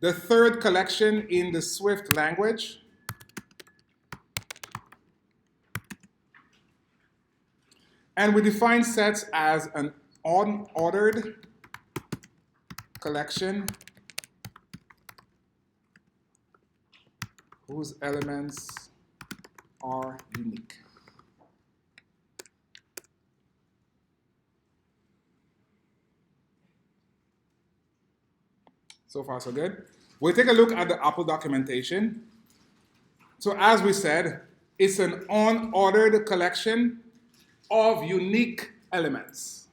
the third collection in the Swift language. And we define sets as an unordered collection whose elements are unique. So far, so good. We'll take a look at the Apple documentation. So as we said, it's an unordered collection of unique elements.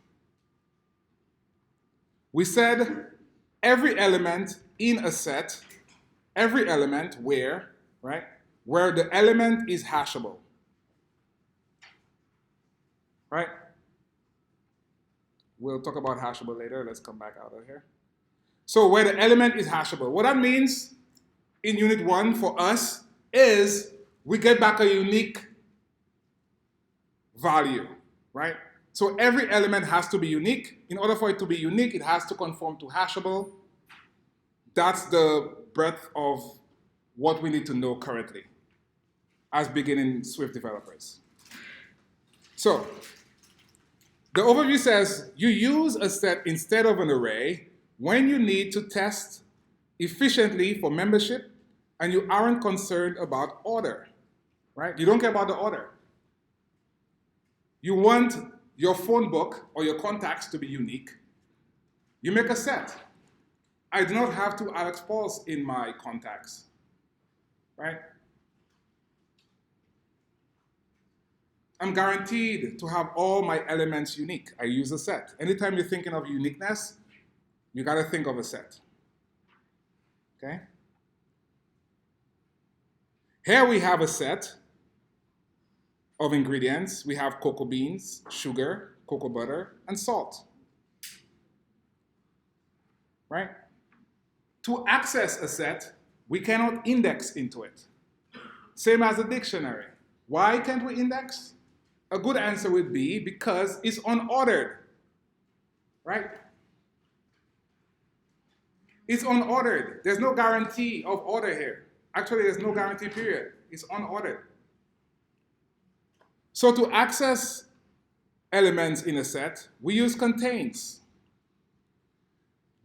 We said every element in a set, every element where, right, where the element is hashable, right? We'll talk about hashable later. Let's come back out of here. So where the element is hashable. What that means in unit 1 for us is we get back a unique value, right? So every element has to be unique. In order for it to be unique, it has to conform to hashable. That's the breadth of what we need to know currently as beginning Swift developers. So the overview says you use a set instead of an array when you need to test efficiently for membership and you aren't concerned about order, right? You don't care about the order. You want your phone book or your contacts to be unique. You make a set. I do not have to Alex Pauls in my contacts, right? I'm guaranteed to have all my elements unique. I use a set. Anytime you're thinking of uniqueness, you got to think of a set. Okay? Here we have a set of ingredients. We have cocoa beans, sugar, cocoa butter, and salt. Right? To access a set, we cannot index into it. Same as a dictionary. Why can't we index? A good answer would be because it's unordered. Right? It's unordered. There's no guarantee of order here. Actually, there's no guarantee period. It's unordered. So to access elements in a set, we use contains.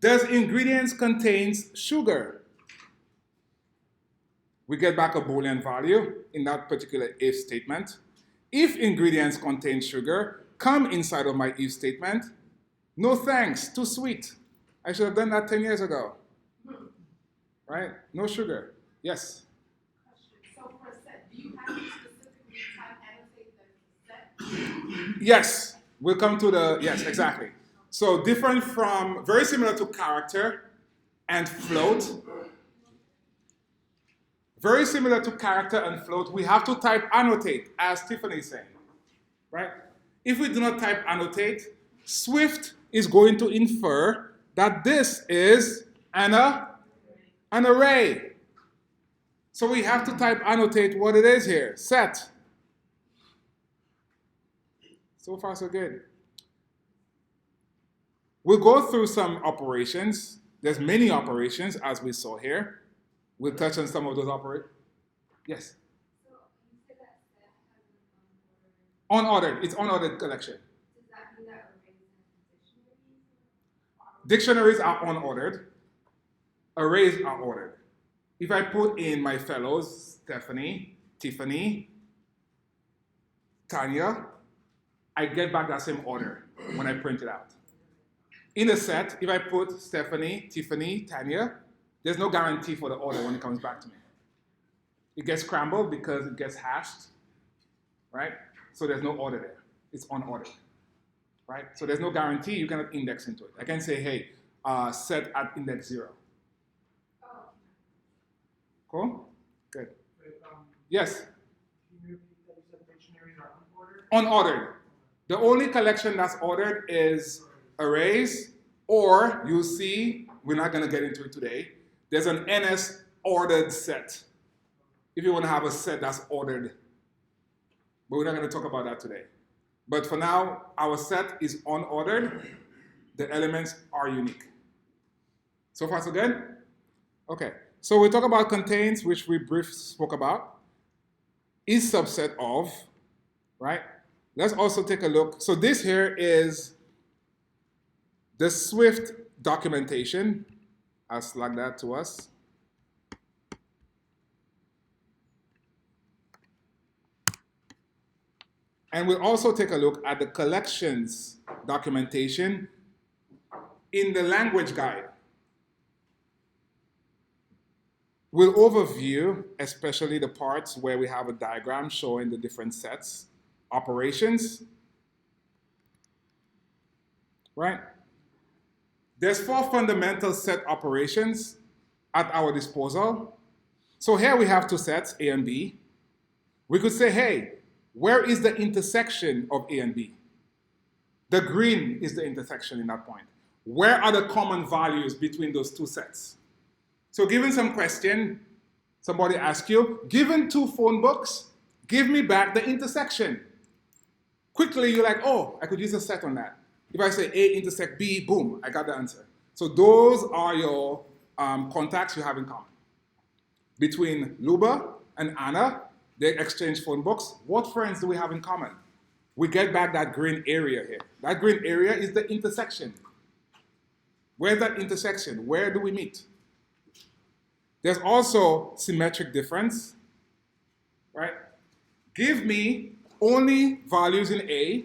Does ingredients contains sugar? We get back a Boolean value in that particular if statement. If ingredients contain sugar, come inside of my if statement. No thanks, too sweet. I should have done that 10 years ago. Right? No sugar. Yes? So for a set, do you have to specifically type annotate the set? Yes. We'll come to the, yes, exactly. So different from, very similar to character and float. Very similar to character and float, we have to type annotate, as Tiffany is saying. Right? If we do not type annotate, Swift is going to infer that this is an array. So we have to type annotate what it is here, set. So far, so good. We'll go through some operations. There's many operations, as we saw here. We'll touch on some of those operations. Yes? So you said that set has an Unordered. It's unordered collection. Does that mean that arrays and Dictionaries are unordered. Arrays are ordered. If I put in my fellows, Stephanie, Tiffany, Tanya, I get back that same order when I print it out. In a set, if I put Stephanie, Tiffany, Tanya, there's no guarantee for the order when it comes back to me. It gets scrambled because it gets hashed, right? So there's no order there. It's unordered, right? So there's no guarantee. You cannot index into it. I can say, hey, set at index 0. Oh. Cool? Good. But, Yes? can you repeat that? You said dictionaries are unordered? Unordered. The only collection that's ordered is arrays, or you'll see, we're not going to get into it today, there's an NS ordered set. If you want to have a set that's ordered. But we're not going to talk about that today. But for now, our set is unordered. The elements are unique. So far, so good? Okay, so we talk about contains, which we briefly spoke about, is subset of, right? Let's also take a look. So this here is the Swift documentation. I'll slug that to us. And we'll also take a look at the collections documentation in the language guide. We'll overview especially the parts where we have a diagram showing the different sets, operations, right? There's 4 fundamental set operations at our disposal. So here we have 2 sets, A and B. We could say, hey, where is the intersection of A and B? The green is the intersection in that point. Where are the common values between those 2 sets? So given some question, somebody asks you, given 2 phone books, give me back the intersection. Quickly, you're like, oh, I could use a set on that. If I say A intersect B, boom, I got the answer. So those are your contacts you have in common. Between Luba and Anna, they exchange phone books. What friends do we have in common? We get back that green area here. That green area is the intersection. Where's that intersection? Where do we meet? There's also symmetric difference, right? Give me only values in A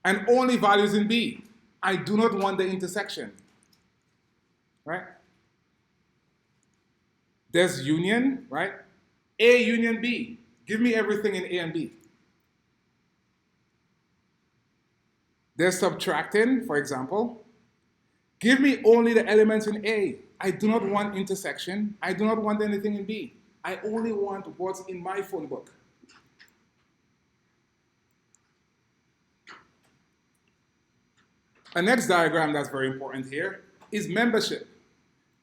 and only values in B. I do not want the intersection, right? There's union, right? A union B. Give me everything in A and B. There's subtracting, for example. Give me only the elements in A. I do not want intersection. I do not want anything in B. I only want what's in my phone book. A next diagram that's very important here is membership.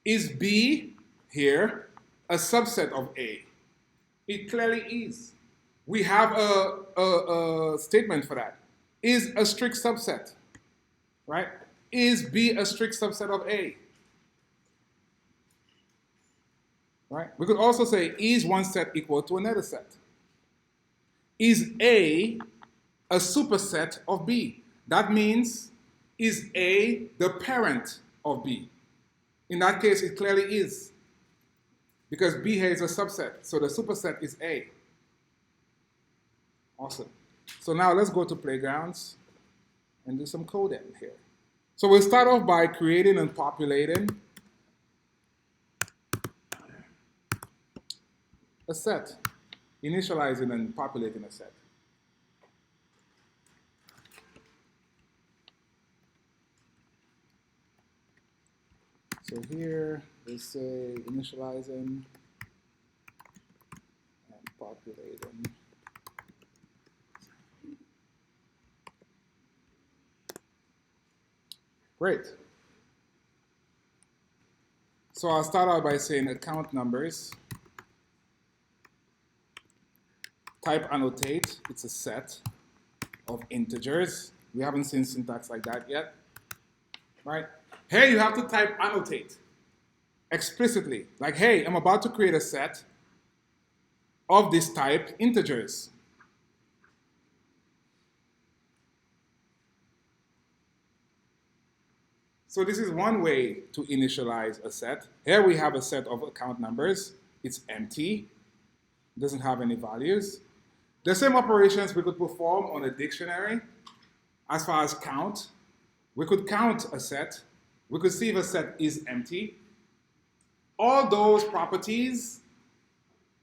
Is B here a subset of A? It clearly is. We have a statement for that. Is a strict subset, right? Is B a strict subset of A? Right? We could also say, is one set equal to another set? Is A a superset of B? That means, is A the parent of B? In that case, it clearly is, because B here is a subset, so the superset is A. Awesome. So now let's go to Playgrounds and do some coding here. So we'll start off by creating and populating a set, initializing and populating a set. So here we say initializing and populating. Great. So I'll start out by saying account numbers. Type annotate, it's a set of integers. We haven't seen syntax like that yet, right? Here you have to type annotate explicitly. Like, hey, I'm about to create a set of this type, integers. So this is one way to initialize a set. Here we have a set of account numbers. It's empty, doesn't have any values. The same operations we could perform on a dictionary. As far as count, we could count a set. We could see if a set is empty. All those properties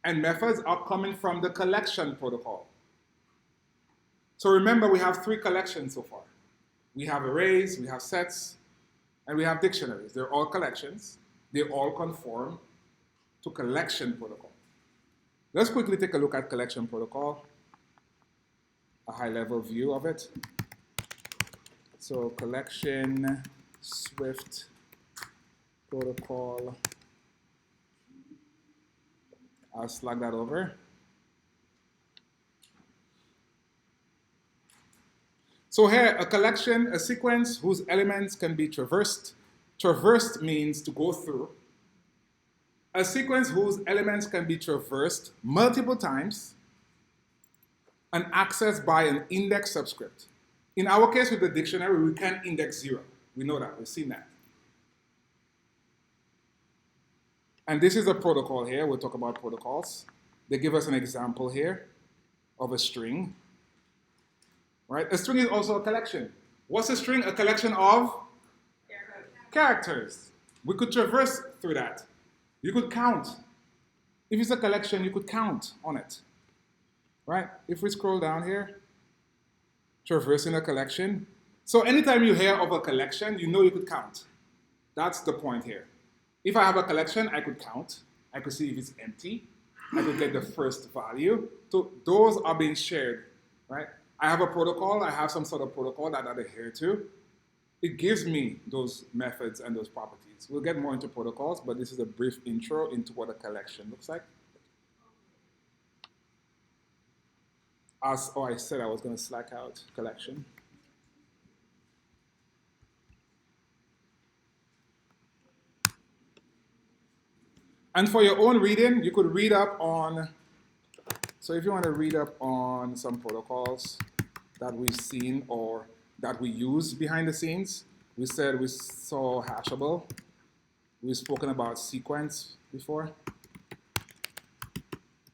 and methods are coming from the collection protocol. So remember, we have 3 collections so far. We have arrays, we have sets, and we have dictionaries. They're all collections. They all conform to collection protocol. Let's quickly take a look at collection protocol, a high-level view of it. So collection, Swift protocol. I'll slug that over. So here, a collection, a sequence whose elements can be traversed Traversed means to go through. A sequence whose elements can be traversed multiple times and accessed by an index subscript. In our case with the dictionary, we can index 0. We know that, we've seen that. And this is a protocol here. We'll talk about protocols. They give us an example here of a string. Right? A string is also a collection. What's a string? A collection of characters. We could traverse through that. You could count. If it's a collection, you could count on it. Right? If we scroll down here, traversing a collection. So anytime you hear of a collection, you know you could count. That's the point here. If I have a collection, I could count. I could see if it's empty. I could get the first value. So those are being shared, right? I have a protocol. I have some sort of protocol that I adhere to. It gives me those methods and those properties. We'll get more into protocols, but this is a brief intro into what a collection looks like. I said I was going to slack out collection. And for your own reading, you could read up on, so if you want to read up on some protocols that we've seen or that we use behind the scenes, we said we saw hashable. We've spoken about sequence before.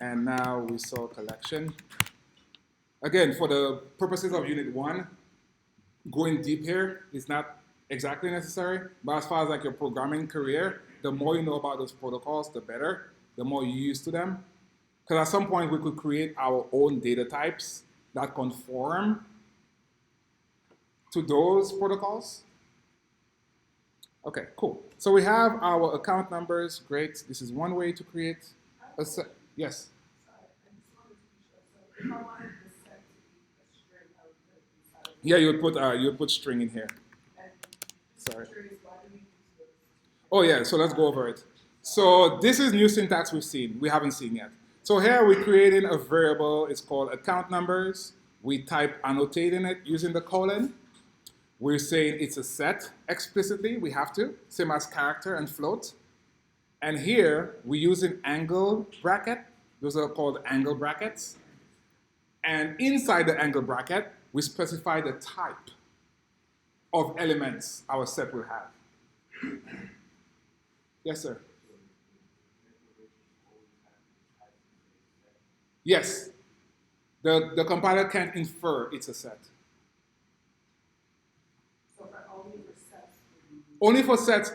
And now we saw collection. Again, for the purposes of Unit 1, going deep here is not exactly necessary, but as far as like your programming career, the more you know about those protocols, the better, the more you use to them. Because at some point we could create our own data types that conform to those protocols. Okay, cool. So we have our account numbers. Great. This is one way to create a set. Yes? Yeah, you would put string in here. Sorry. Oh yeah, so let's go over it. So this is new syntax we haven't seen yet. So here we're creating a variable, it's called account numbers. We type annotating it using the colon. We're saying it's a set explicitly, we have to, same as character and float. And here we're using angle bracket. Those are called angle brackets. And inside the angle bracket, we specify the type of elements our set will have. Yes, sir. Yes. The compiler can infer it's a set. So only for sets. Only for sets.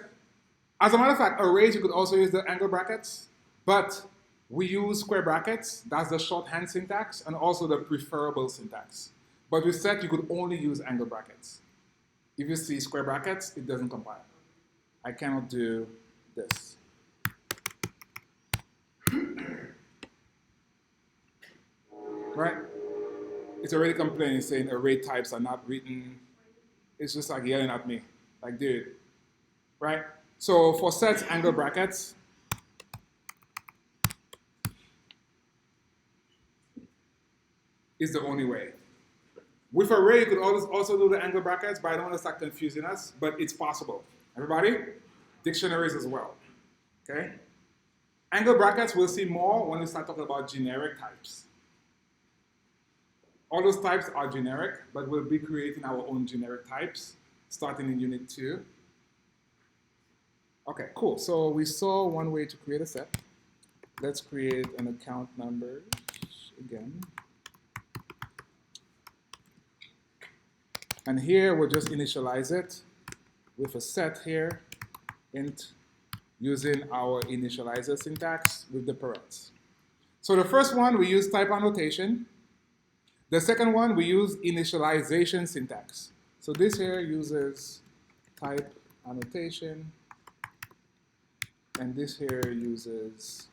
As a matter of fact, arrays, you could also use the angle brackets, but we use square brackets. That's the shorthand syntax, and also the preferable syntax. But with set, you could only use angle brackets. If you see square brackets, it doesn't compile. I cannot do this. Right? It's already complaining, saying array types are not written. It's just like yelling at me, like, dude. Right? So for sets, angle brackets. Is the only way. With array, you could also do the angle brackets, but I don't want to start confusing us, but it's possible. Everybody? Dictionaries as well. Okay? Angle brackets we'll see more when we start talking about generic types. All those types are generic, but we'll be creating our own generic types starting in Unit 2. Okay, cool. So we saw one way to create a set. Let's create an account number again. And here we'll just initialize it with a set here, int, using our initializer syntax with the parents. So the first one, we use type annotation. The second one, we use initialization syntax. So this here uses type annotation, and this here uses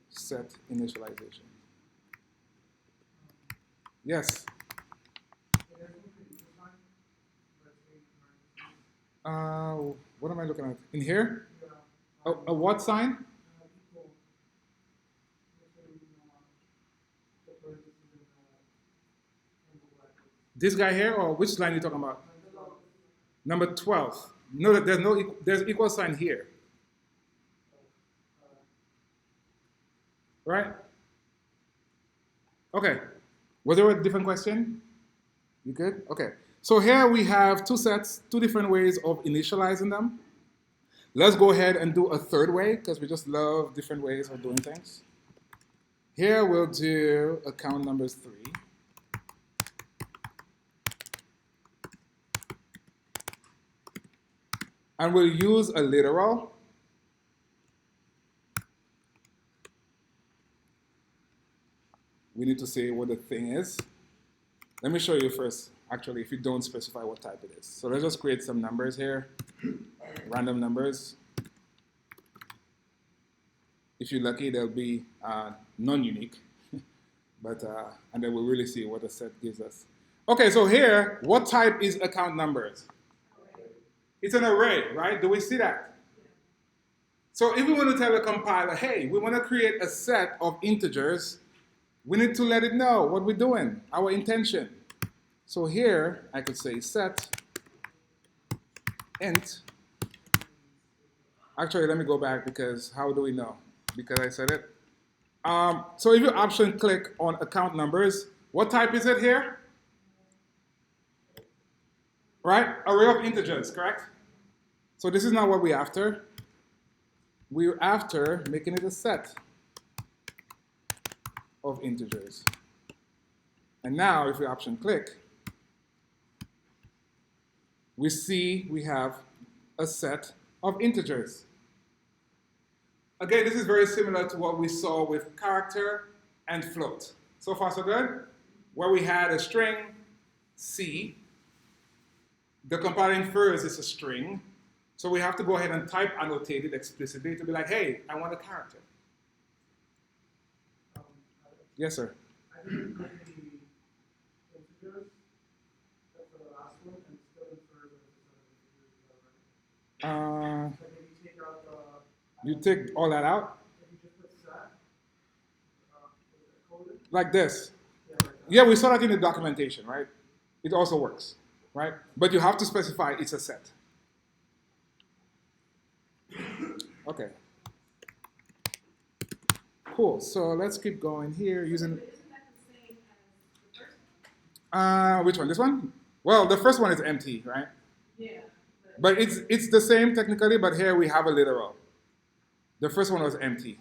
set initialization. Yes? What am I looking at? In here? A what sign? This guy here, or which line are you talking about? Number 12. Note that there's equal sign here. Right? Okay. Was there a different question? You good? Okay. So here we have two sets, two different ways of initializing them. Let's go ahead and do a third way because we just love different ways of doing things. Here we'll do account numbers 3. And we'll use a literal. We need to say what the thing is. Let me show you first, actually, if you don't specify what type it is. So let's just create some numbers here, random numbers. If you're lucky, they'll be non-unique. But and then we'll really see what the set gives us. Okay, so here, what type is account numbers? It's an array, right? Do we see that? So if we want to tell the compiler, hey, we want to create a set of integers, we need to let it know what we're doing, our intention. So here, I could say set int. Actually, let me go back because how do we know? Because I said it. So if you option click on account numbers, what type is it here? Right? Array of integers, correct? So this is not what we're after. We're after making it a set of integers. And now if we option click, we see we have a set of integers. Again, this is very similar to what we saw with character and float. So far so good? Where we had a string, C. The compiler infers it's a string. So we have to go ahead and type annotate it explicitly to be like, hey, I want a character. Yes, sir. I didn't put the integers for the last one and still infer that it's a set of integers. Like if you take out the. You take all that out? If you just put set, coded. Like this. Yeah, like that. Yeah, we saw that in the documentation, right? It also works, right? But you have to specify it's a set. Okay. Cool. So let's keep going here using. Isn't that the same as the first one? Which one? This one? Well, the first one is empty, right? Yeah. But it's the same technically, but here we have a literal. The first one was empty.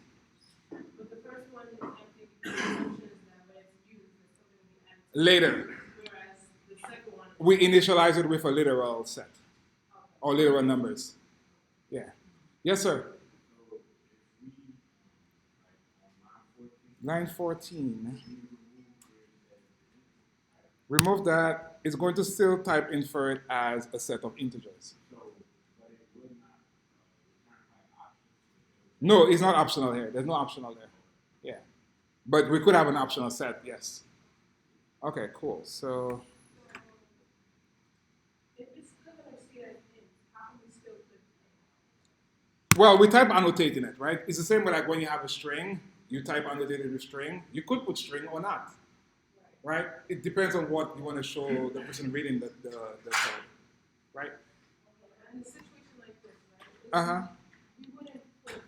But the first one is empty because the assumption is that when it's used, it's still going to be empty. Later, Whereas the second one. we initialize it with a literal set or literal numbers. Yeah. Yes, sir. Line 14. Remove that. It's going to still type infer it as a set of integers. No, it's not optional here. There's no optional there. Yeah. But we could have an optional set, yes. Okay, cool. So If it's still going to see that int, how can we still put int? well, we type annotating it, right? It's the same way like when you have a string, you type annotated with string. You could put string or not, right? It depends on what you want to show the person reading the code, right? Okay. And in a situation like this, right? Uh-huh. You wouldn't put,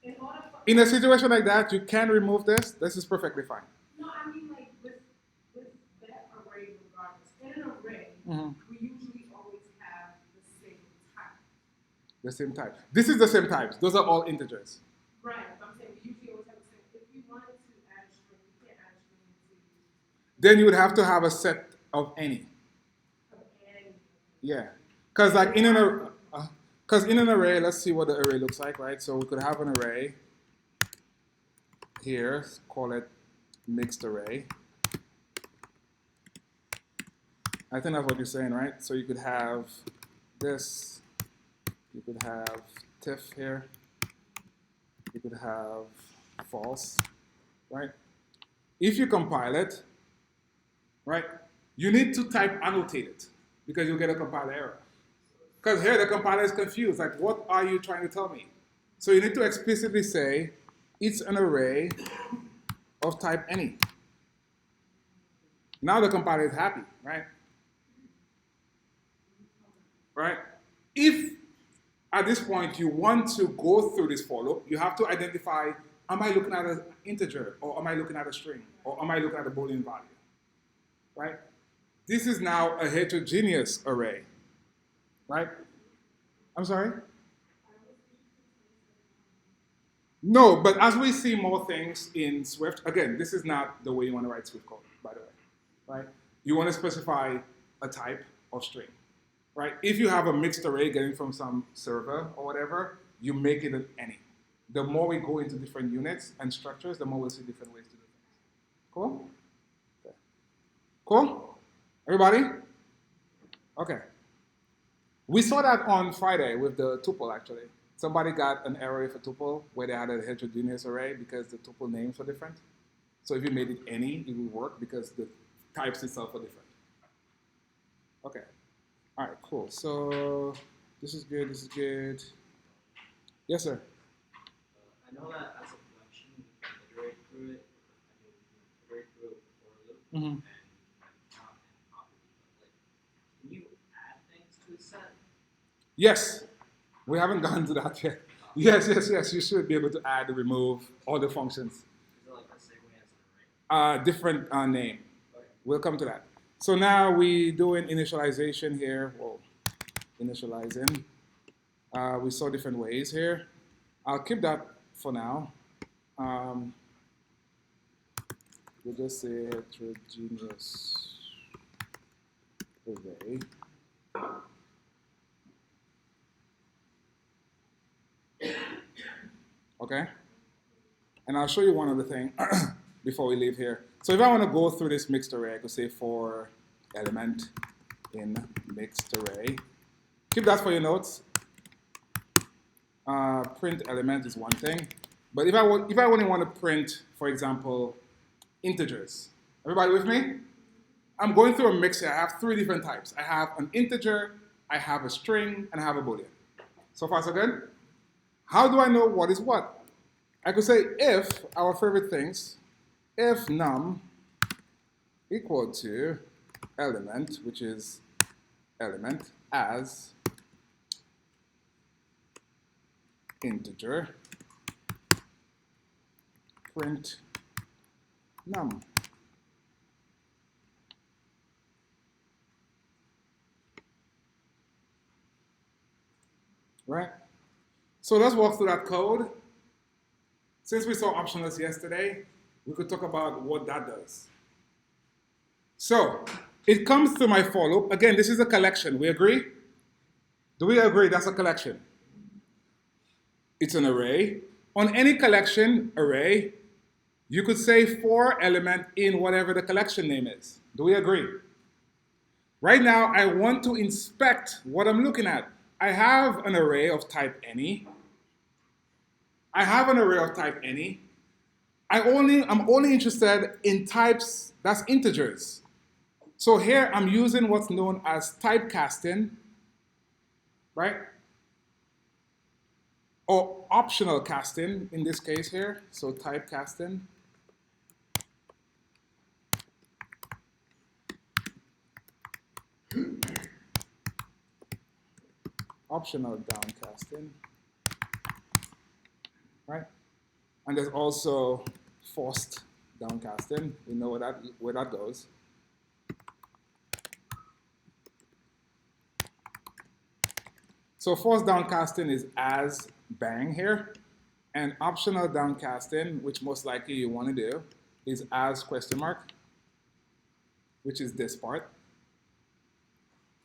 in order for. In a situation like that, you can remove this. This is perfectly fine. No, I mean like with that array regardless. In an array, Mhm. we usually always have the same type. The same type. This is the same types. Those are all integers. Right, but I'm saying we usually always have the same. If we wanted to add a string, we can't add a string into Then you would have to have a set of any. any. Yeah. Because like in an array, let's see what the array looks like, right? So we could have an array here, call it mixed array. I think that's what you're saying, right? So you could have this, you could have TIFF here, you could have false, right? If you compile it, right, you need to type annotated because you'll get a compiler error. Because here the compiler is confused, like what are you trying to tell me? So you need to explicitly say it's an array of type any. Now the compiler is happy, right? right? If at this point you want to go through this for loop, you have to identify, am I looking at an integer, or am I looking at a string, or am I looking at a Boolean value, right? This is now a heterogeneous array, right? I'm sorry? No, but as we see more things in Swift, again, this is not the way you want to write Swift code, by the way, right? You want to specify a type of string, right? If you have a mixed array getting from some server or whatever, you make it an any. The more we go into different units and structures, the more we'll see different ways to do things. Cool? Okay. Cool? Everybody? Okay. We saw that on Friday with the tuple, actually. Somebody got an error with a tuple where they had a heterogeneous array because the tuple names were different. So if you made it any, it would work because the types itself are different. Okay. All right, cool. So this is good, this is good. Yes, sir? I know that as a collection, you can iterate through it. I mean, you can iterate through it for a loop and count and copy. But like, can you add things to a set? Yes. We haven't gone to that yet. Yes, yes, yes. You should be able to add, remove all the functions. Is it like the same way as an array? Different name. Okay. We'll come to that. So now we doing initialization here. Whoa, initializing. We saw different ways here. I'll keep that for now. We'll just say heterogeneous array. Okay? And I'll show you one other thing before we leave here. So if I want to go through this mixed array, I could say for element in mixed array. Keep that for your notes. Print element is one thing. But if I only want to print, for example, integers. Everybody with me? I'm going through a mix here. I have three different types. I have an integer, I have a string, and I have a Boolean. So far, so good? How do I know what is what? I could say if, our favorite things, if num equal to element, which is element as integer, print num. Right? So let's walk through that code. Since we saw optionals yesterday, we could talk about what that does. So it comes through my for loop. Again, this is a collection. We agree? Do we agree that's a collection? It's an array. On any collection array, you could say for element in whatever the collection name is. Do we agree? Right now, I want to inspect what I'm looking at. I have an array of type any. I have an array of type any. I'm only interested in types that's integers. So here I'm using what's known as typecasting, right? Or optional casting in this case here. So typecasting. Optional downcasting, right? And there's also forced downcasting. We know where that goes. So forced downcasting is as bang here, and optional downcasting, which most likely you want to do, is as question mark, which is this part.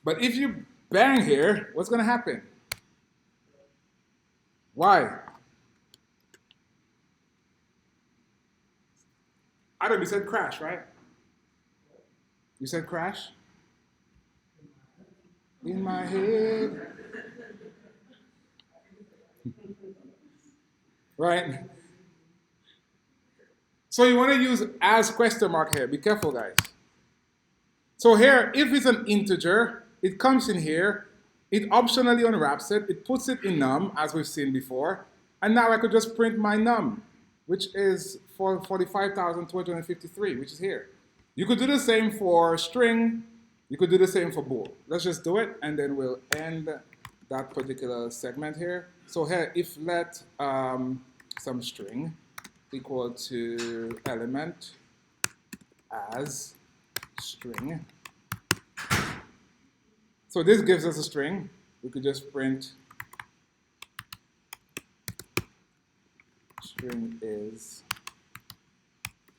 But if you bang here, what's going to happen? Why? Adam, you said crash, right? You said crash? In my head. Right? So you want to use as question mark here. Be careful, guys. So here, if it's an integer, it comes in here, it optionally unwraps it, it puts it in num, as we've seen before, and now I could just print my num, which is for 45,253, which is here. You could do the same for string, You could do the same for bool. Let's just do it, and then we'll end that particular segment here. So here, if let some string equal to element as string. So this gives us a string. We could just print string is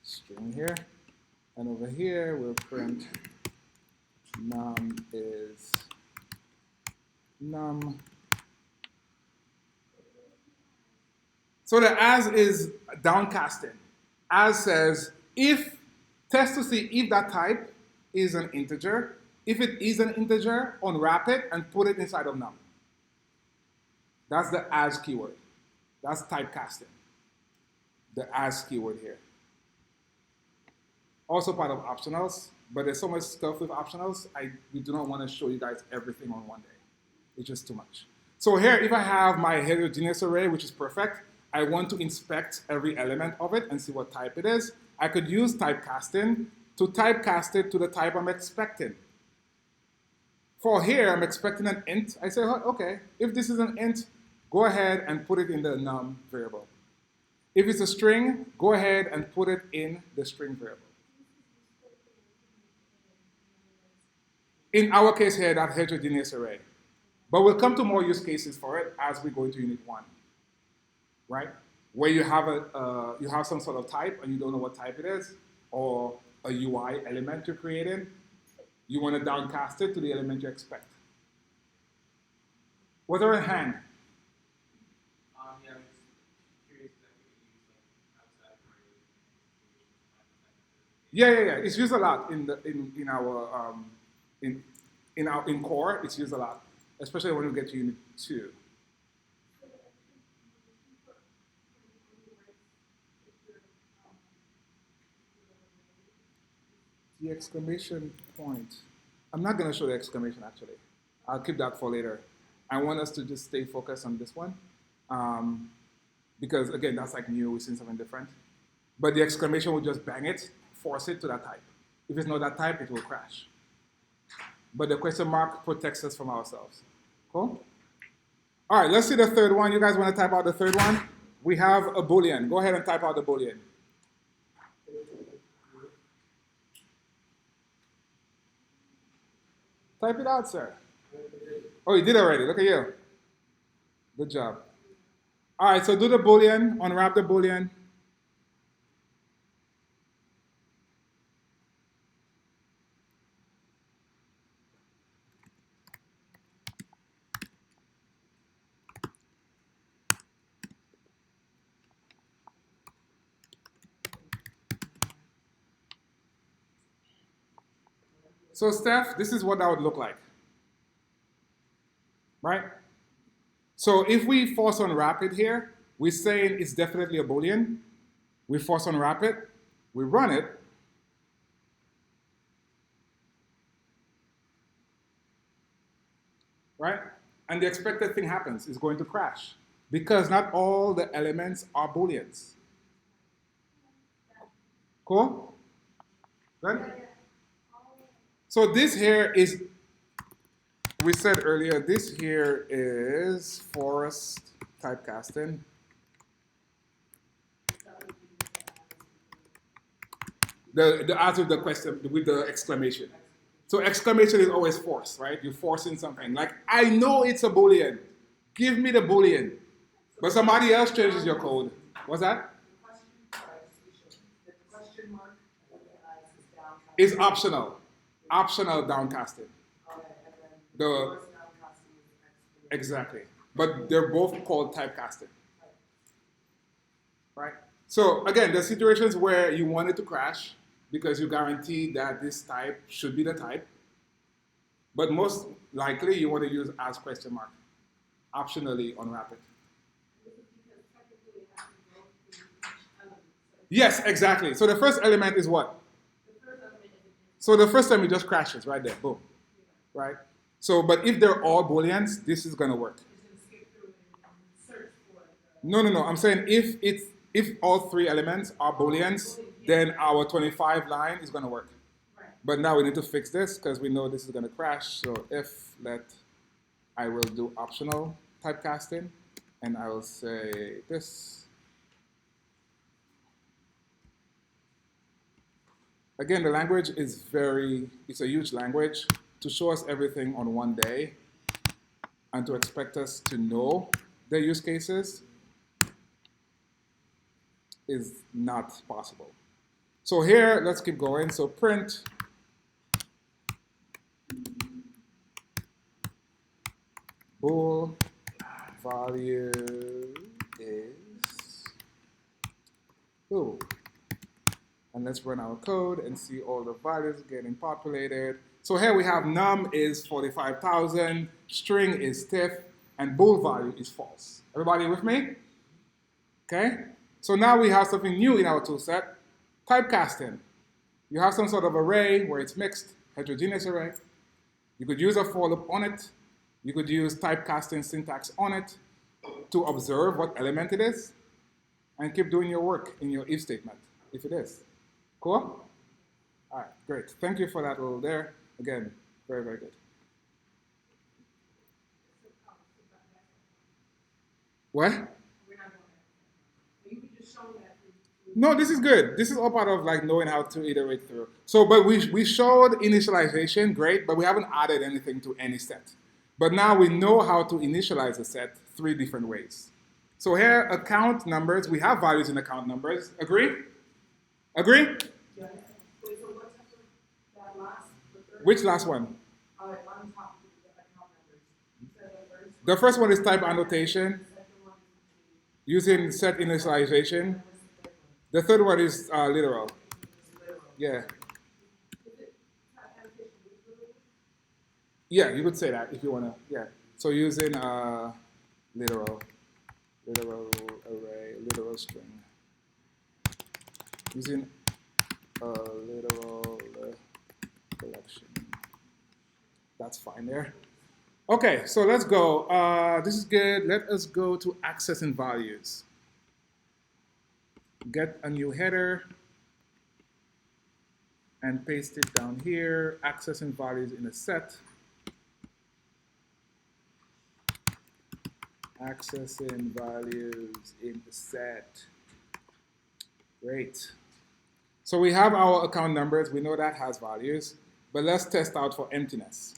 string here. And over here, we'll print num is num. So the as is downcasting. As says if, test to see if that type is an integer. If it is an integer, unwrap it and put it inside of num. That's the as keyword. That's typecasting. The as keyword here. Also part of optionals, but there's so much stuff with optionals, we do not want to show you guys everything on one day. It's just too much. So here, if I have my heterogeneous array, which is perfect, I want to inspect every element of it and see what type it is. I could use typecasting to typecast it to the type I'm expecting. For here, I'm expecting an int. I say, oh, okay, if this is an int, go ahead and put it in the num variable. If it's a string, go ahead and put it in the string variable. In our case here, that heterogeneous array. But we'll come to more use cases for it as we go into Unit 1, right? Where you have you have some sort of type and you don't know what type it is, or a UI element you're creating. You want to downcast it to the element you expect. Was there a hand? Yeah, I was curious if we could use like outside Yeah. It's used a lot in core. It's used a lot, especially when we get to Unit 2. The exclamation point. I'm not going to show the exclamation actually. I'll keep that for later. I want us to just stay focused on this one because again, that's like new. We've seen something different. But the exclamation will just bang it, force it to that type. If it's not that type, it will crash. But the question mark protects us from ourselves. Cool? All right, let's see the third one. You guys want to type out the third one? We have a Boolean. Go ahead and type out the Boolean. Type it out, sir. Oh, you did already. Look at you. Good job. All right, so do the Boolean. Unwrap the Boolean. So Steph, this is what that would look like, right? So if we force unwrap it here, we're saying it's definitely a Boolean. We force unwrap it, we run it, right? And the expected thing happens, it's going to crash because not all the elements are Booleans. Cool? Good? So this here is, we said earlier, this here is forest typecasting. The answer to the question with the exclamation. So exclamation is always force, right? You're forcing something. Like, I know it's a Boolean. Give me the Boolean. But somebody else changes your code. What's that? The question mark Is optional. Optional downcasting. Exactly. But they're both called typecasting. Right? So again, there's situations where you want it to crash because you guarantee that this type should be the type. But most likely you want to use as question mark. Optionally unwrap it. Yes, exactly. So the first element is what? So the first time it just crashes right there, boom, right? So, but if they're all Booleans, this is gonna work. No. I'm saying if all three elements are Booleans, then our 25 line is gonna work. But now we need to fix this because we know this is going to crash. So if I will do optional typecasting, and I will say this. Again, the language is it's a huge language. To show us everything on one day and to expect us to know the use cases is not possible. So here, let's keep going. So print bool value is bool. And let's run our code and see all the values getting populated. So here we have num is 45,000, string is stiff, and bool value is false. Everybody with me? Okay? So now we have something new in our toolset, typecasting. You have some sort of array where it's mixed, heterogeneous array. You could use a for loop on it. You could use typecasting syntax on it to observe what element it is and keep doing your work in your if statement, if it is. Cool? All right, great. Thank you for that little there. Again, very, very good. What? We're not going to. You could just show that. No, this is good. This is all part of like knowing how to iterate through. So, but we showed initialization, great, but we haven't added anything to any set. But now we know how to initialize a set 3 different ways. So here, account numbers, we have values in account numbers. Agree? Agree? Yeah. Wait, so what's that last? Which last one? On top of the account numbers. You said The first one is type annotation the second one is using set initialization. The third one is literal. Yeah. Yeah, you could say that if you want to. Yeah. So using literal array, literal string. Using a literal collection. That's fine there. Okay, so let's go. This is good. Let us go to accessing values. Get a new header and paste it down here. Accessing values in a set. Accessing values in the set. Great. So we have our account numbers. We know that has values, but let's test out for emptiness.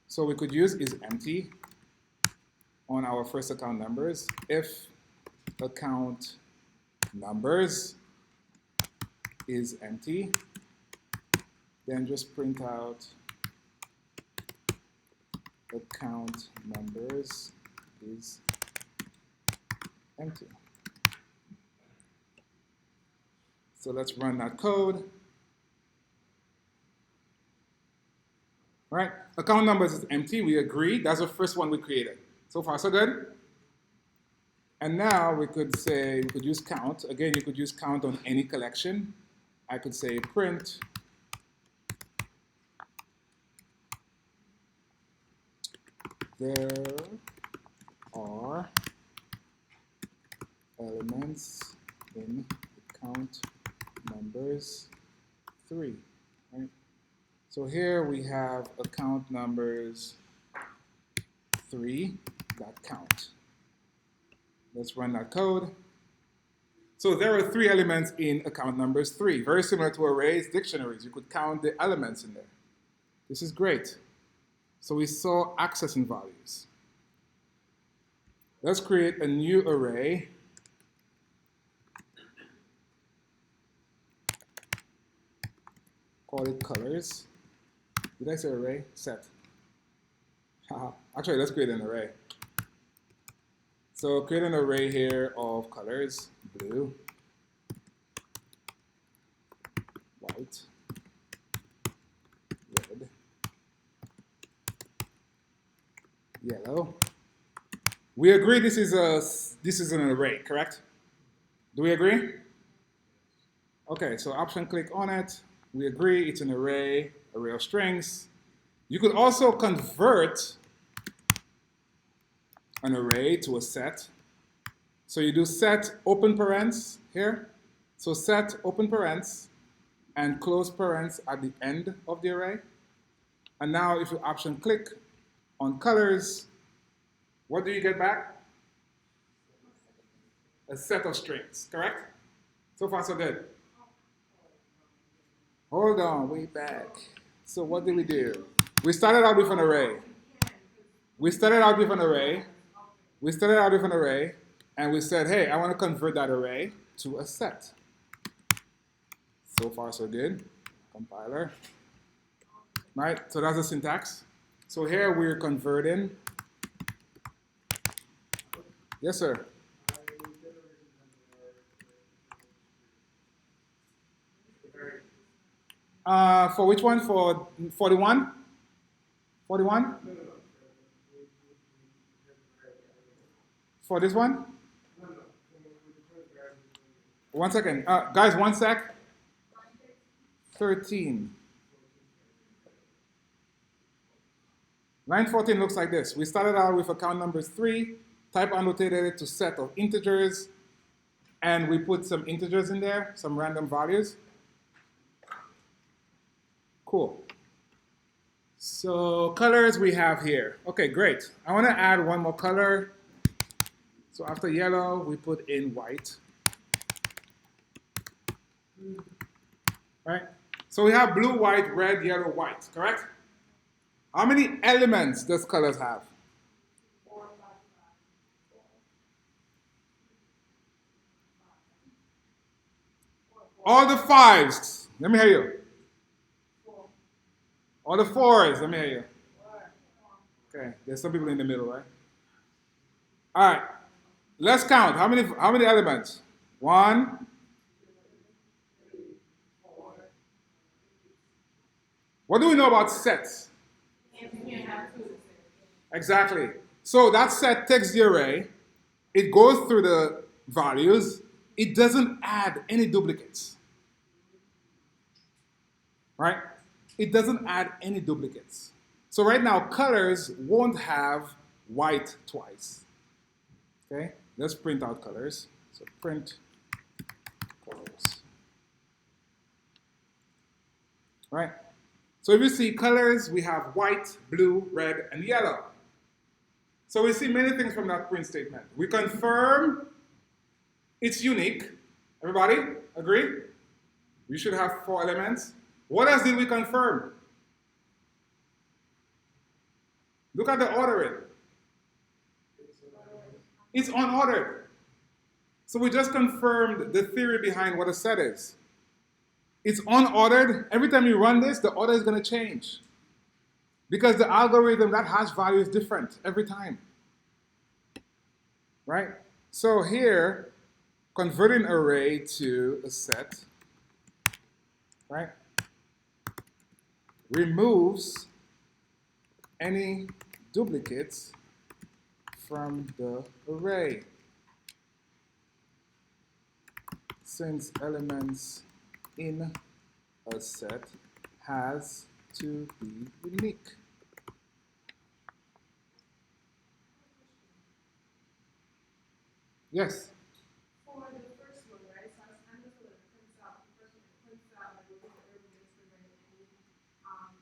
So we could use is empty on our first account numbers. If account numbers is empty, then just print out account numbers is empty. So let's run that code. All right, account numbers is empty. We agree. That's the first one we created. So far, so good. And now we could say, we could use count. Again, you could use count on any collection. I could say print there are elements in account numbers 3. Right? So here we have account numbers 3 that count. Let's run that code. So there are 3 elements in account numbers 3, very similar to arrays, dictionaries. You could count the elements in there. This is great. So we saw accessing values. Let's create a new array. Call it colors. Did I say array? Set. Actually, let's create an array. So create an array here of colors, blue, white, red, yellow. We agree this is an array, correct? Do we agree? Okay, so option click on it. We agree it's an array of strings. You could also convert an array to a set. So you do set open parens here. So set open parens, and close parents at the end of the array. And now if you option click on colors, what do you get back? A set of strings, correct? So far so good. Hold on, way back. So what did we do? We started out with an array. We started out with an array. We started out with an array, and we said, hey, I want to convert that array to a set. So far so good. Compiler. Right, so that's the syntax. So here we're converting. Yes, sir. For which one? For 41? 41? For this one? 1 second. Guys, 1 sec. 13. Line 14 looks like this. We started out with account numbers 3, type annotated it to set of integers, and we put some integers in there, some random values. Cool. So colors we have here. Okay, great. I want to add one more color. So after yellow, we put in white. Right? So we have blue, white, red, yellow, white, correct? How many elements does colors have? 4, 5, 5. All the fives. Let me hear you. 4. All the fours. Let me hear you. 4. Okay, there's some people in the middle, right? All right. Let's count. How many elements? 1. What do we know about sets? Exactly. So that set takes the array, it goes through the values, it doesn't add any duplicates. Right? It doesn't add any duplicates. So right now, colors won't have white twice. Okay? Let's print out colors. So print colors. Right? So if you see colors, we have white, blue, red, and yellow. So we see many things from that print statement. We confirm it's unique. Everybody agree? We should have 4 elements. What else did we confirm? Look at the ordering. It's unordered. So we just confirmed the theory behind what a set is. It's unordered. Every time you run this, the order is going to change. Because the algorithm, that hash value is different every time. Right? So here, converting array to a set, right, removes any duplicates from the array. Since elements in a set has to be unique. Yes? For the first one, right? So I'm just going to print out the first one. It prints out like what the earlier experiment,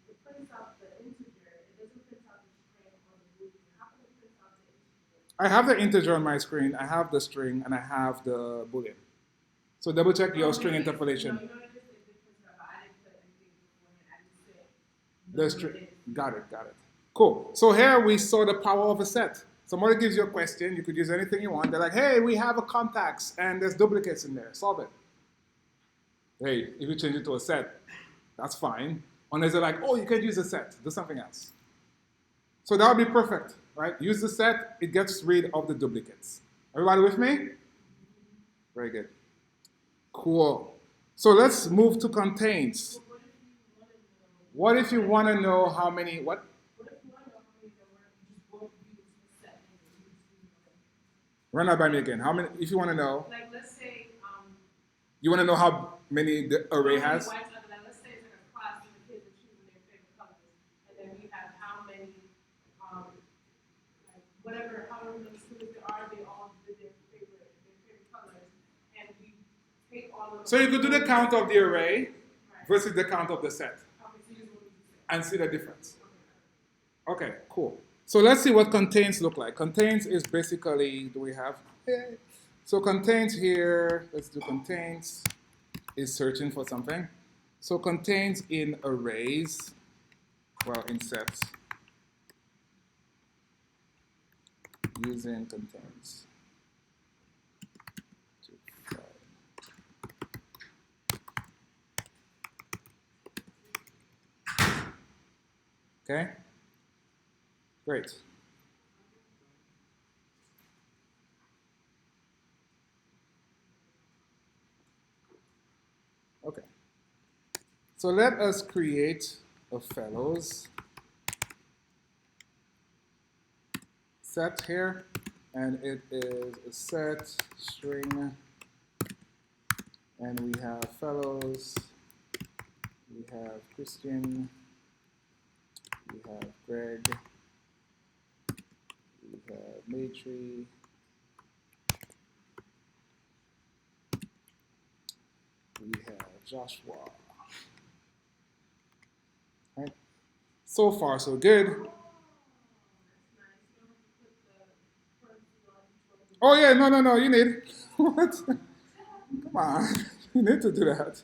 it prints out the integer. It doesn't print out the string or the boolean. How can it print out the integer? I have the integer on my screen, I have the string, and I have the boolean. So double check your string interpolation. No, you know what it is? It prints out, but I didn't put anything beforehand. I just said The string. Got it, got it. Cool. So here we saw the power of a set. Somebody gives you a question, you could use anything you want. They're like, hey, we have a contacts and there's duplicates in there. Solve it. Hey, if you change it to a set, that's fine. Unless they're like, oh, you can use a set, do something else. So that would be perfect, right? Use the set, it gets rid of the duplicates. Everybody with me? Very good. Cool. So let's move to contains. What if you want to know how many, what? what if you want to know how many there were, you just both use the set and you use Run that by me again. How many, if you want to know, like let's say you want to know how many the array has? whites are like, let's say it's like a class and the kids are choosing their favorite colors, and then we have how many like whatever, however many students there are, they all did their favorite colors, and we take all of So you could do the count of the array right. versus the count of the set, Okay, so you just want me to say. and see the difference. Okay, cool. So let's see what contains look like. Contains is basically, do we have? So contains here, let's do contains, is searching for something. So contains in arrays, well, in sets, using contains. Okay, great. Okay, so let us create a fellows set here, and it is a set string, and we have fellows, we have Christian, we have Greg, we have Matri, we have Joshua. Right? So far, so good. That's nice. You don't have to put the parentheses on each one of the. Oh yeah, no, you need what? Come on, you need to do that.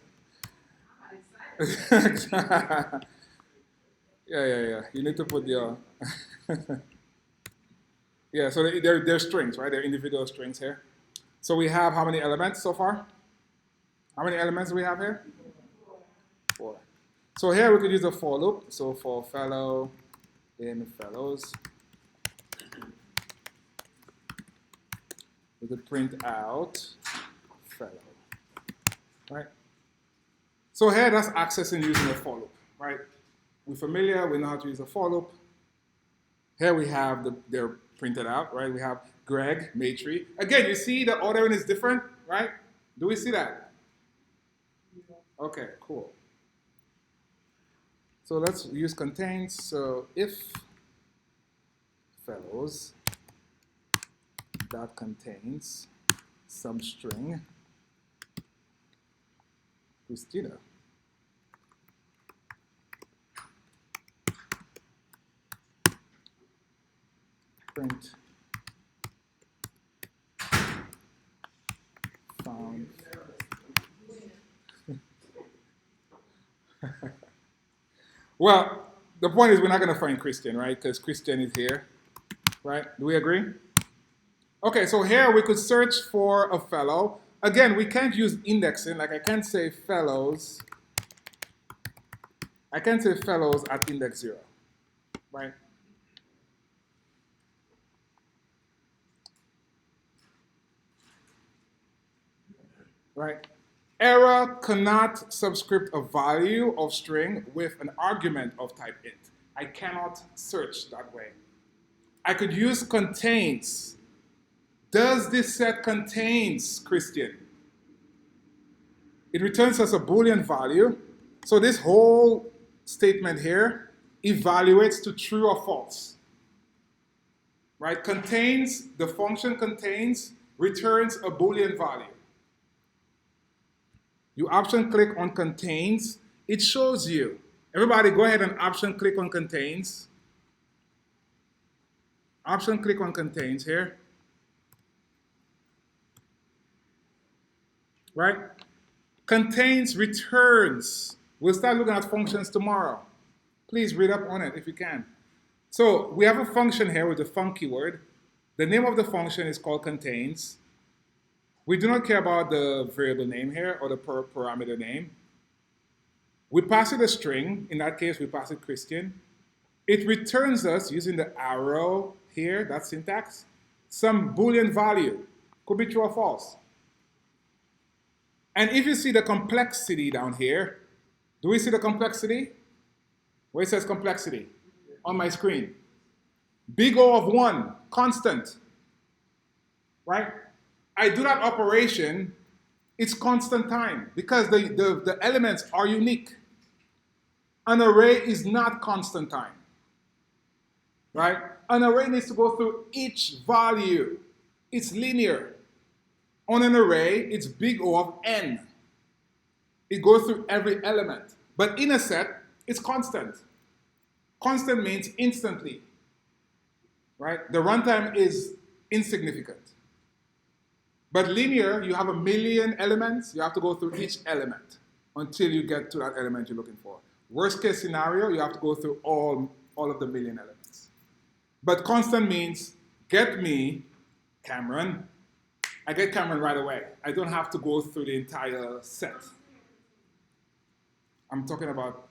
I'm excited. Yeah. You need to put your yeah. So they're strings, right? They're individual strings here. So we have how many elements so far? How many elements do we have here? 4. So here we could use a for loop. So for fellow in fellows, we could print out fellow, right? So here that's accessing using a for loop, right? We're familiar, we know how to use a for loop. Here we have they're printed out, right? We have Greg, Matri. Again, you see the ordering is different, right? Do we see that? Okay, cool. So let's use contains. So if fellows that contains some string Christina. Print found. Well, the point is we're not going to find Christian, right? Because Christian is here, right? Do we agree? Okay, so here we could search for a fellow. Again, we can't use indexing. Like I can't say fellows. I can't say fellows at index 0, right? Right? Error cannot subscript a value of string with an argument of type int. I cannot search that way. I could use contains. Does this set contains Christian? It returns us a Boolean value. So this whole statement here evaluates to true or false. Right? Contains, the function contains, returns a Boolean value. You option click on contains, it shows you. Everybody go ahead and option click on contains. Option click on contains here. Right? Contains returns. We'll start looking at functions tomorrow. Please read up on it if you can. So we have a function here with the funky word. The name of the function is called contains. We do not care about the variable name here or the parameter name. We pass it a string. In that case, we pass it Christian. It returns us, using the arrow here, that syntax, some Boolean value. Could be true or false. And if you see the complexity down here, do we see the complexity? Where it says complexity on my screen. Big O of 1, constant. Right? I do that operation, it's constant time because the elements are unique. An array is not constant time, right? An array needs to go through each value. It's linear. On an array, it's big O of n. It goes through every element. But in a set, it's constant. Constant means instantly, right? The runtime is insignificant. But linear, you have a million elements. You have to go through each element until you get to that element you're looking for. Worst case scenario, you have to go through all of the million elements. But constant means get me Cameron. I get Cameron right away. I don't have to go through the entire set. I'm talking about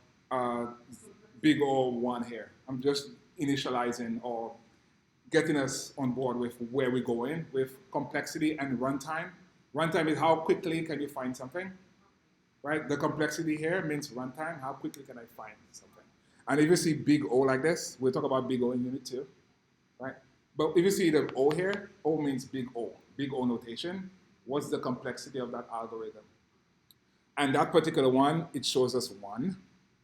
big O1 here. I'm just initializing or getting us on board with where we're going with complexity and runtime. Runtime is how quickly can you find something, right? The complexity here means runtime. How quickly can I find something? And if you see big O like this, we'll talk about big O in unit 2, right? But if you see the O here, O means big O notation. What's the complexity of that algorithm? And that particular one, it shows us 1.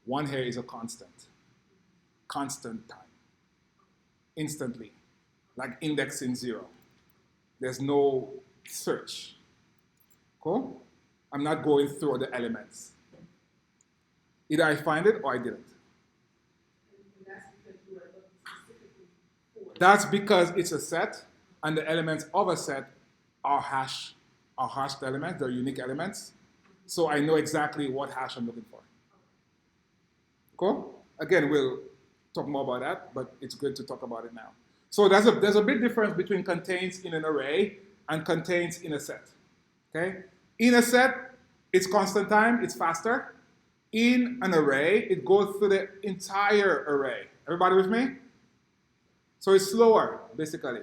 1 here is a constant time, instantly, like indexing 0. There's no search. Cool? I'm not going through the elements. Either I find it or I didn't. That's because it's a set, and the elements of a set are hashed elements, they're unique elements. So I know exactly what hash I'm looking for. Cool? Again, we'll talk more about that, but it's good to talk about it now. So there's a big difference between contains in an array and contains in a set. Okay? In a set, it's constant time, it's faster. In an array, it goes through the entire array. Everybody with me? So it's slower, basically.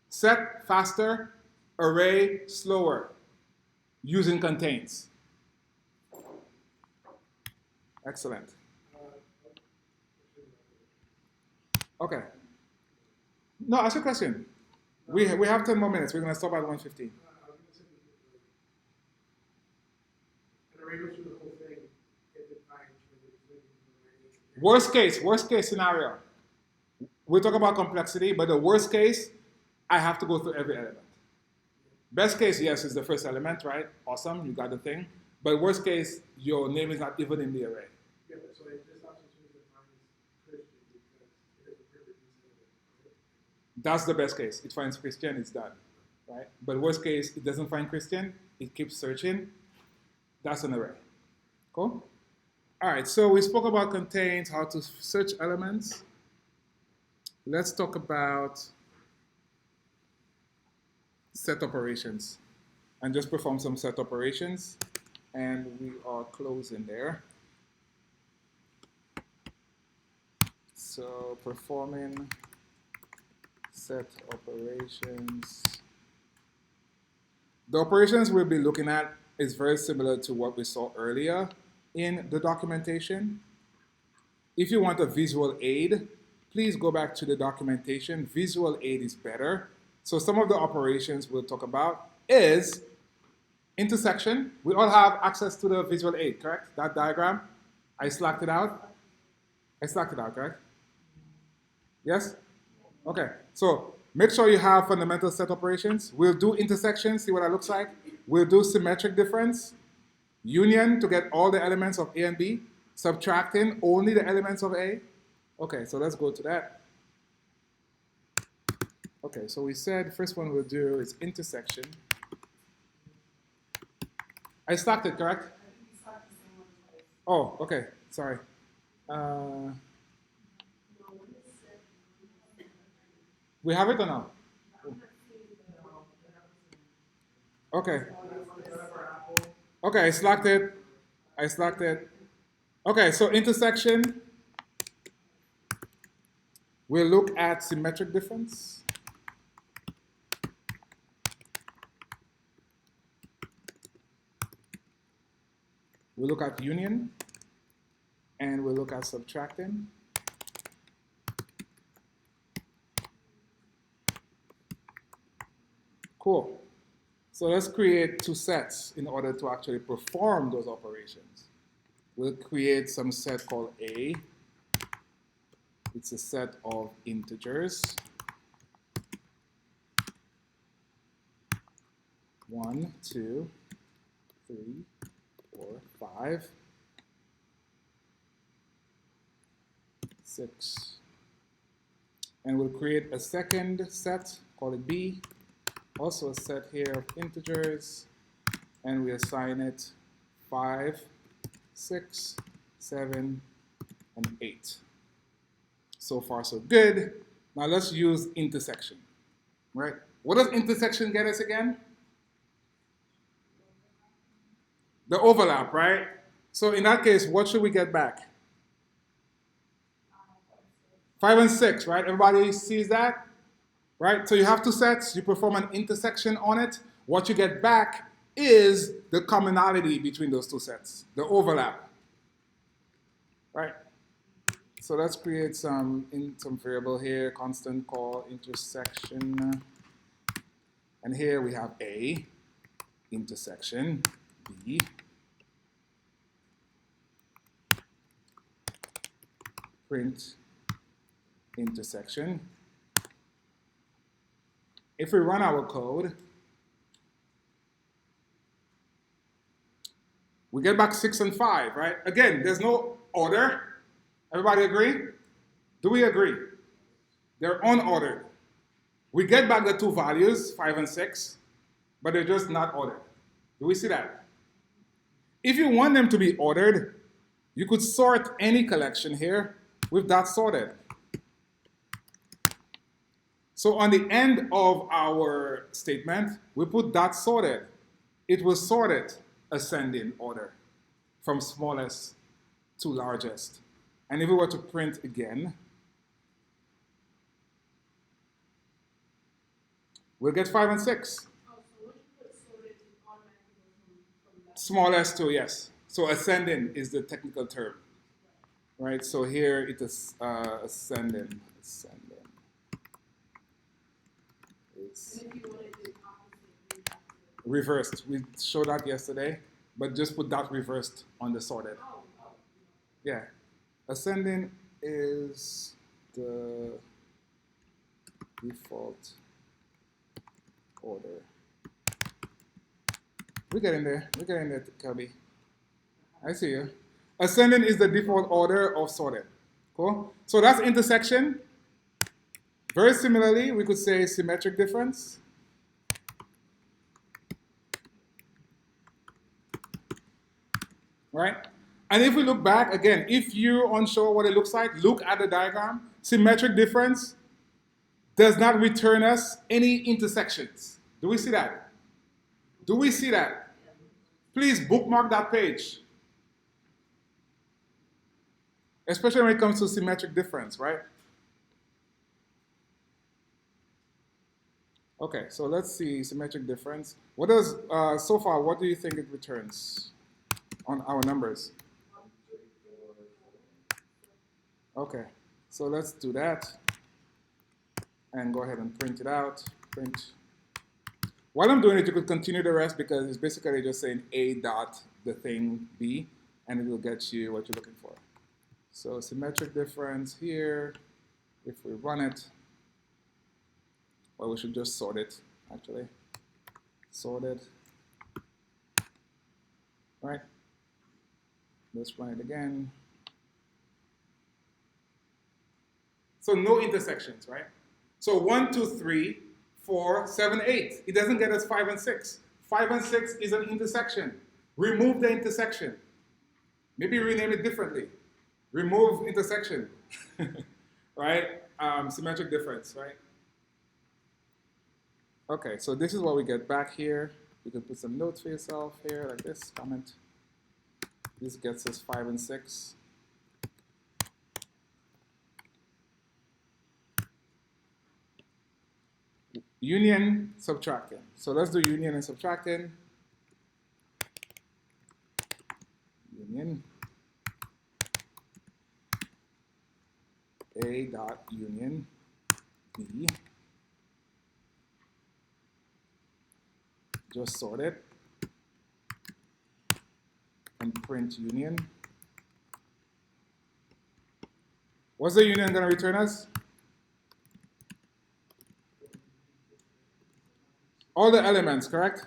Set, faster, array, slower, using contains. Excellent. Okay. No, ask a question. We have 10 more minutes. We're going to stop at 1:15. Worst case scenario. We talk about complexity, but the worst case, I have to go through every element. Best case, yes, is the first element, right? Awesome, you got the thing. But worst case, your name is not even in the array. Yeah, but so it just option defines Christian because it doesn't perfectly say it. That's the best case. It finds Christian, it's done, right? But worst case, it doesn't find Christian, it keeps searching. That's an array. Cool? All right, so we spoke about contains, how to search elements. Let's talk about set operations and just perform some set operations. And we are closing there. So performing set operations. The operations we'll be looking at is very similar to what we saw earlier in the documentation. If you want a visual aid, please go back to the documentation. Visual aid is better. So some of the operations we'll talk about is intersection. We all have access to the visual aid, correct? That diagram? I slacked it out? I slacked it out, correct? Yes? Okay, so make sure you have fundamental set operations. We'll do intersection, see what that looks like. We'll do symmetric difference. Union to get all the elements of A and B. Subtracting only the elements of A. Okay, so let's go to that. Okay, so we said first one we'll do is intersection. I slacked it, correct? Oh, okay, sorry. We have it or not? Okay. Okay, I slacked it. I slacked it. Okay, so intersection. We'll look at symmetric difference. We'll look at union. And we'll look at subtracting. Cool. So let's create two sets in order to actually perform those operations. We'll create some set called A. It's a set of integers. 1, 2, 3, 4, 5. 6. And we'll create a second set, call it B, also a set here of integers, and we assign it 5, 6, 7, and 8. So far, so good. Now let's use intersection, right? What does intersection get us again? The overlap, right? So in that case, what should we get back? 5 and 6, right? Everybody sees that? Right? So you have two sets, you perform an intersection on it. What you get back is the commonality between those two sets, the overlap. Right? So let's create some variable here, constant call intersection. And here we have A, intersection, B, print intersection. If we run our code, we get back 6 and 5, right? Again, there's no order. Everybody agree? Do we agree? They're unordered. We get back the two values, 5 and 6, but they're just not ordered. Do we see that? If you want them to be ordered, you could sort any collection here with that sorted. So on the end of our statement, we put that sorted. It will sort it ascending order from smallest to largest. And if we were to print again, we'll get 5 and 6. Oh, so once you put sorted, it automatically goes from that. Smallest to, yes. So ascending is the technical term. Right, so here it is ascending. Ascending. It's And if you wanted the opposite, you have to. reversed. We showed that yesterday, but just put that reversed on the sorted. Oh. Yeah. Ascending is the default order. We're getting there. We're getting there, Kelby. I see you. Ascending is the default order of sorted. Cool? So that's intersection. Very similarly, we could say symmetric difference. Right? And if we look back, again, if you're unsure what it looks like, look at the diagram. Symmetric difference does not return us any intersections. Do we see that? Do we see that? Please bookmark that page. Especially when it comes to symmetric difference, right? Okay, so let's see symmetric difference. What does, so far, what do you think it returns on our numbers? Okay, so let's do that and go ahead and print it out. Print. While I'm doing it, you could continue the rest because it's basically just saying A dot the thing B, and it will get you what you're looking for. So symmetric difference here, if we run it, well, we should just sort it, actually. Sort it. Right? Let's run it again. So no intersections, right? So 1, 2, 3, 4, 7, 8. It doesn't get us 5 and 6. 5 and 6 is an intersection. Remove the intersection. Maybe rename it differently. Remove intersection, right? Symmetric difference, right? Okay, so this is what we get back here. You can put some notes for yourself here, like this, comment. This gets us 5 and 6. Union, subtracting. So let's do union and subtracting. Union. A dot union B. Just sort it. And print union. What's the union going to return us? All the elements, correct?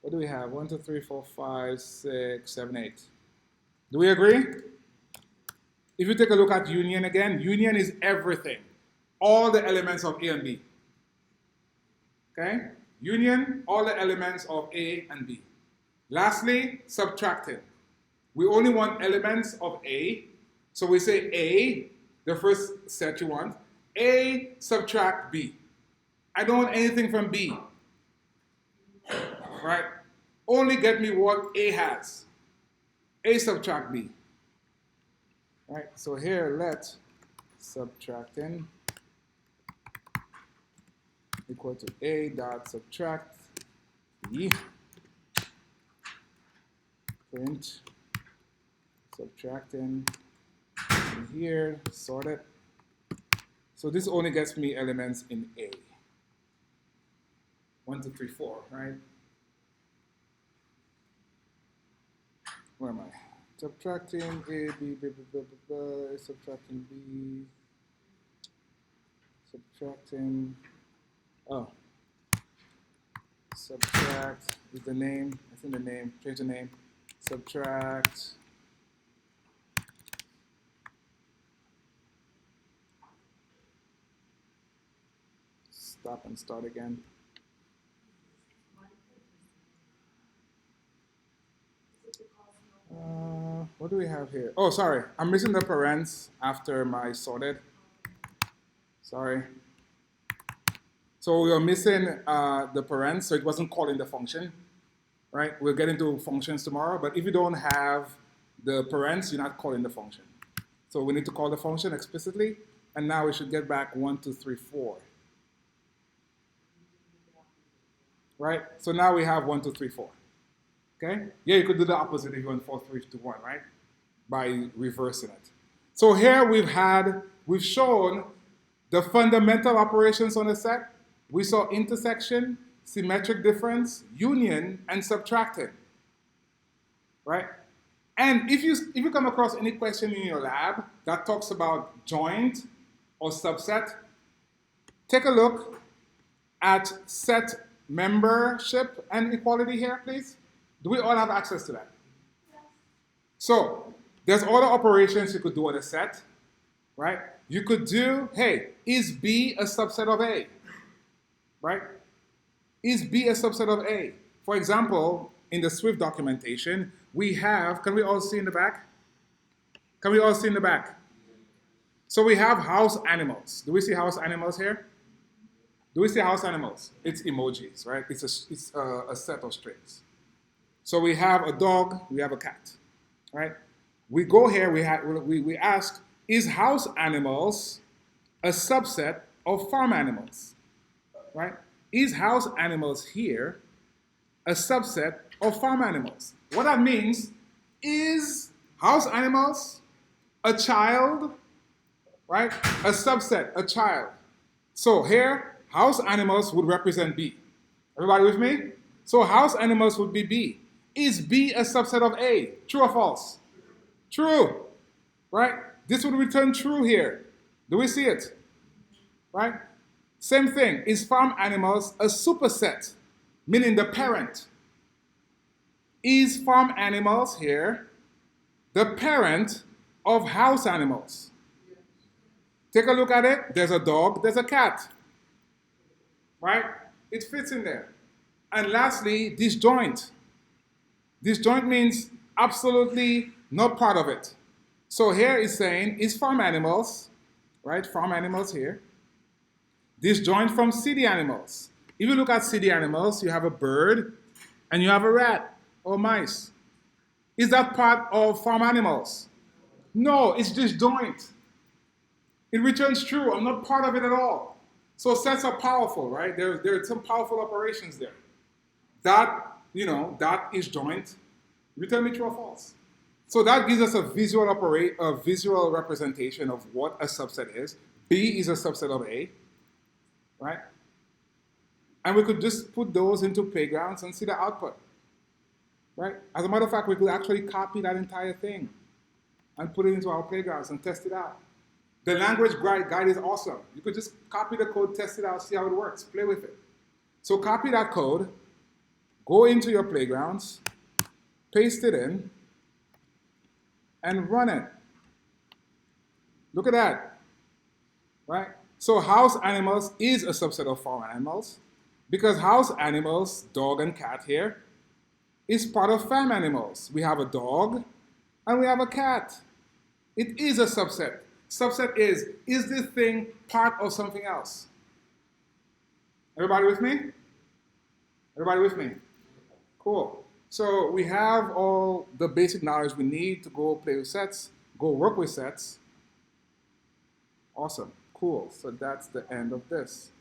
What do we have? 1, 2, 3, 4, 5, 6, 7, 8. Do we agree? If you take a look at union again, union is everything. All the elements of A and B. Okay? Union, all the elements of A and B. Lastly, subtracting. We only want elements of A. So we say A, the first set you want. A subtract B. I don't want anything from B. Right? Only get me what A has. A subtract B. Right? So here let subtracting equal to A dot subtract B. Print subtracting in here, sort it. So this only gets me elements in A. 1, 2, 3, 4, right? Where am I? Subtracting A, B, subtracting B, subtracting, oh, subtract is the name, I think the name, change the name, subtract, stop and start again. What do we have here? Oh, sorry, I'm missing the parens after my sorted. Sorry. So we are missing the parens, so it wasn't calling the function, right? We'll get into functions tomorrow, but if you don't have the parens, you're not calling the function. So we need to call the function explicitly, and now we should get back 1, 2, 3, 4. Right? So now we have 1, 2, 3, 4. Okay? Yeah, you could do the opposite if you want 4, 3, 2, 1, right? By reversing it. So here we've shown the fundamental operations on a set. We saw intersection, symmetric difference, union, and subtracting. Right? And if you come across any question in your lab that talks about joint or subset, take a look at set membership and equality here, please. Do we all have access to that? Yes. So there's other operations you could do on a set, right? You could do, hey, is B a subset of A? Right? Is B a subset of A? For example, in the Swift documentation, we have, can we all see in the back? Can we all see in the back? So we have house animals. Do we see house animals here? Do we see house animals? It's emojis, right? It's a set of strings. So we have a dog, we have a cat, right? We go here, we ask, is house animals a subset of farm animals, right? Is house animals here a subset of farm animals? What that means is house animals a child, right? A subset, a child. So here, house animals would represent B. Everybody with me? So house animals would be B. Is B a subset of A? True or false? True, right? This would return true here. Do we see it? Right? Same thing. Is farm animals a superset? Meaning the parent. Is farm animals here the parent of house animals? Take a look at it. There's a dog, there's a cat. Right? It fits in there. And lastly, disjoint. Disjoint means absolutely not part of it. So here is saying, is farm animals, right? Farm animals here. Disjoint from city animals. If you look at city animals, you have a bird and you have a rat or mice. Is that part of farm animals? No, it's disjoint. It returns true. I'm not part of it at all. So sets are powerful, right? There are some powerful operations there. That, that is joint. Return me true or false. So that gives us a visual representation of what a subset is. B is a subset of A, right? And we could just put those into playgrounds and see the output, right? As a matter of fact, we could actually copy that entire thing and put it into our playgrounds and test it out. The language guide is awesome. You could just copy the code, test it out, see how it works, play with it. So copy that code, go into your playgrounds, paste it in, and run it. Look at that, right? So house animals is a subset of farm animals because house animals, dog and cat here, is part of farm animals. We have a dog and we have a cat. It is a subset. Subset is this thing part of something else? Everybody with me? Everybody with me? Cool. So we have all the basic knowledge we need to go play with sets, go work with sets. Awesome. Cool. So that's the end of this.